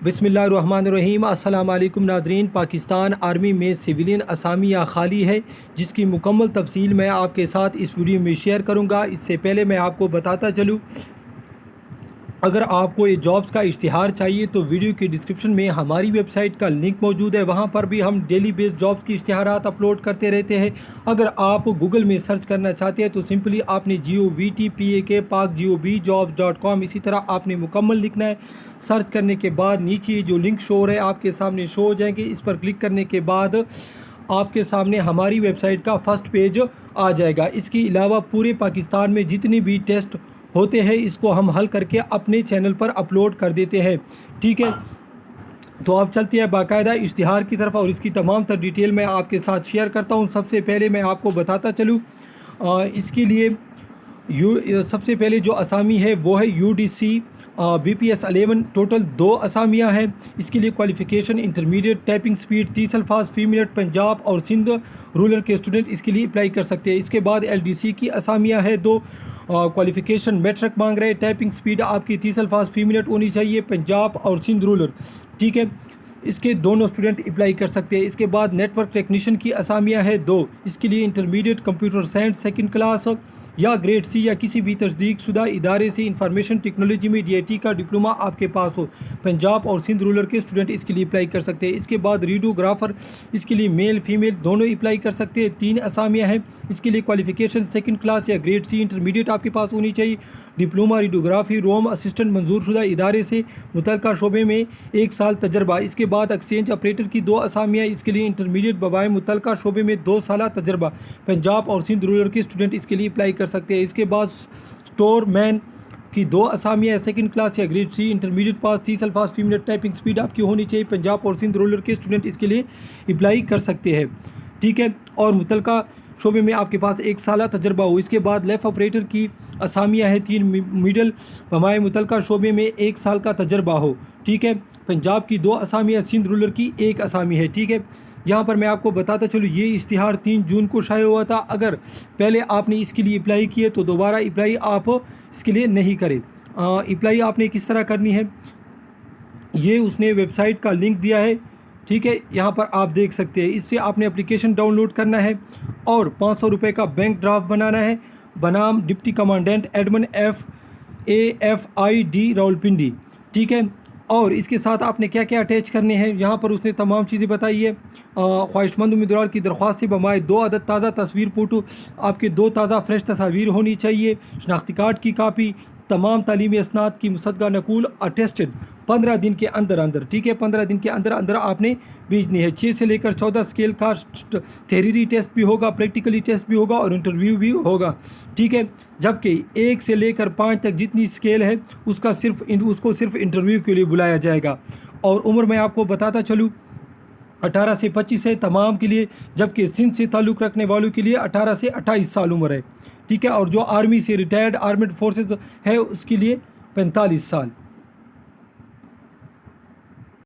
बिस्मिल्लाहिर्रहमानिर्रहीम। अस्सलाम वालेकुम नाज़रीन। पाकिस्तान आर्मी में सिविलियन असामियाँ खाली है, जिसकी मुकम्मल तफसील मैं आपके साथ इस वीडियो में शेयर करूँगा। इससे पहले मैं आपको बताता चलूँ, अगर आपको ये जॉब्स का इश्तिहार चाहिए तो वीडियो की डिस्क्रिप्शन में हमारी वेबसाइट का लिंक मौजूद है। वहाँ पर भी हम डेली बेस जॉब्स की इश्तिहारात अपलोड करते रहते हैं। अगर आप गूगल में सर्च करना चाहते हैं तो सिंपली आपने GOVTPAK इसी तरह आपने मुकम्मल लिखना है। सर्च करने के बाद नीचे जो लिंक शो हो रहे हैं आपके सामने शो हो जाएंगे। इस पर क्लिक करने के बाद आपके सामने हमारी वेबसाइट का फर्स्ट पेज आ जाएगा। इसके अलावा पूरे पाकिस्तान में जितनी भी टेस्ट होते हैं इसको हम हल करके अपने चैनल पर अपलोड कर देते हैं। ठीक है, तो आप चलते हैं बाकायदा इश्तिहार की तरफ और इसकी तमाम तर डिटेल मैं आपके साथ शेयर करता हूं। सबसे पहले मैं आपको बताता चलूं, इसके लिए सबसे पहले जो असामी है वो है UDC BPS 11। टोटल 2 असामियाँ हैं। इसके लिए क्वालिफ़िकेशन इंटरमीडिएट, टाइपिंग स्पीड 30 अल्फाज फ़ी मिनट, पंजाब और सिंध रूरल के स्टूडेंट इसके लिए अप्लाई कर सकते हैं। इसके बाद LDC की असामियाँ हैं 2। क्वालिफ़िकेशन मैट्रिक मांग रहे हैं, टाइपिंग स्पीड आपकी 30 अल्फाज फ़ी मिनट होनी चाहिए, पंजाब और सिंध रूरल। ठीक है, इसके दोनों स्टूडेंट अप्लाई कर सकते हैं। इसके बाद नेटवर्क टेक्नीशियन की असामियाँ हैं 2। इसके लिए intermediate computer science second class या ग्रेड C या किसी भी तस्दीक शुदा इदारे से इंफॉर्मेशन टेक्नोलॉजी में DIT का डिप्लोमा आपके पास हो, पंजाब और सिंध रूरल के स्टूडेंट इसके लिए अप्लाई कर सकते हैं। इसके बाद रीडोग्राफर, इसके लिए मेल फीमेल दोनों अप्लाई कर सकते हैं। 3 असामियाँ हैं। इसके लिए क्वालिफ़िकेशन सेकंड क्लास या ग्रेड C इंटरमीडिएट आपके पास होनी चाहिए, डिप्लोमा रीडोग्राफी रोम असिस्टेंट मंजूर शुदा इदारे से मुतल्लिका शोबे में 1 साल तजर्बा। इसके बाद एक्सचेंज ऑपरेटर की 2 असामियाँ। इसके लिए इंटरमीडिएट बबाए मुतल्लिका शोबे में 2 साल तजर्बा, पंजाब और सिंध रूरल के स्टूडेंट इसके लिए अप्लाई कर सकते हैं। इसके बाद स्टोर मैन की 2 असामियाँ, सेकंड क्लास या ग्रेड C इंटरमीडिएट पास, 30 अल्फाज फ़ी मिनट, टाइपिंग स्पीड आपकी होनी चाहिए, पंजाब और सिंध रूरल के स्टूडेंट इसके लिए अप्लाई कर सकते हैं। ठीक है, और मुतल्लिका शोबे में आपके पास 1 साल तजर्बा हो। इसके बाद लेफ़ ऑपरेटर की असामियाँ हैं 3। मिडल बमाए मुतल्लिका शोबे में 1 साल का तजर्बा हो। ठीक है, पंजाब की 2 असामियाँ, सिंध रूरल की 1 असामी है। ठीक है, यहाँ पर मैं आपको बताता चलूँ, ये इश्तिहार 3 जून को शाये हुआ था। अगर पहले आपने इसके लिए अप्लाई किए तो दोबारा अप्लाई आप इसके लिए नहीं करें। अप्लाई आपने किस तरह करनी है, ये उसने वेबसाइट का लिंक दिया है। ठीक है, यहाँ पर आप देख सकते हैं। इससे आपने एप्लीकेशन डाउनलोड करना है और 500 रुपये का बैंक ड्राफ्ट बनाना है बनाम deputy commandant Edmund FAFID Rawalpindi. ठीक है, और इसके साथ आपने क्या क्या अटैच करने हैं यहाँ पर उसने तमाम चीज़ें बताई है। ख्वाहिशमंद उम्मीदवार की दरख्वास्त से बमाए 2 अदद ताज़ा तस्वीर फ़ोटो, आपके 2 ताज़ा फ्रेश तस्वीर होनी चाहिए, शनाख्ती कार्ड की कापी, तमाम तालीमी असनाद की मुसद्दा नकूल अटेस्टेड 15 दिन के अंदर अंदर। ठीक है, 15 दिन के अंदर अंदर आपने भेजनी है। 6 से लेकर 14 स्केल का थ्योरी टेस्ट भी होगा, प्रैक्टिकली टेस्ट भी होगा और इंटरव्यू भी होगा। ठीक है, जबकि 1 से लेकर 5 तक जितनी स्केल है उसको सिर्फ इंटरव्यू के लिए बुलाया जाएगा। और उम्र मैं आपको बताता चलूँ, 18 से 25 है तमाम के लिए, जबकि सिंध से ताल्लुक़ रखने वालों के लिए 18 से 28 साल उम्र है। ठीक है, और जो आर्मी से रिटायर्ड आर्मेड फोर्सेस है उसके लिए 45 साल।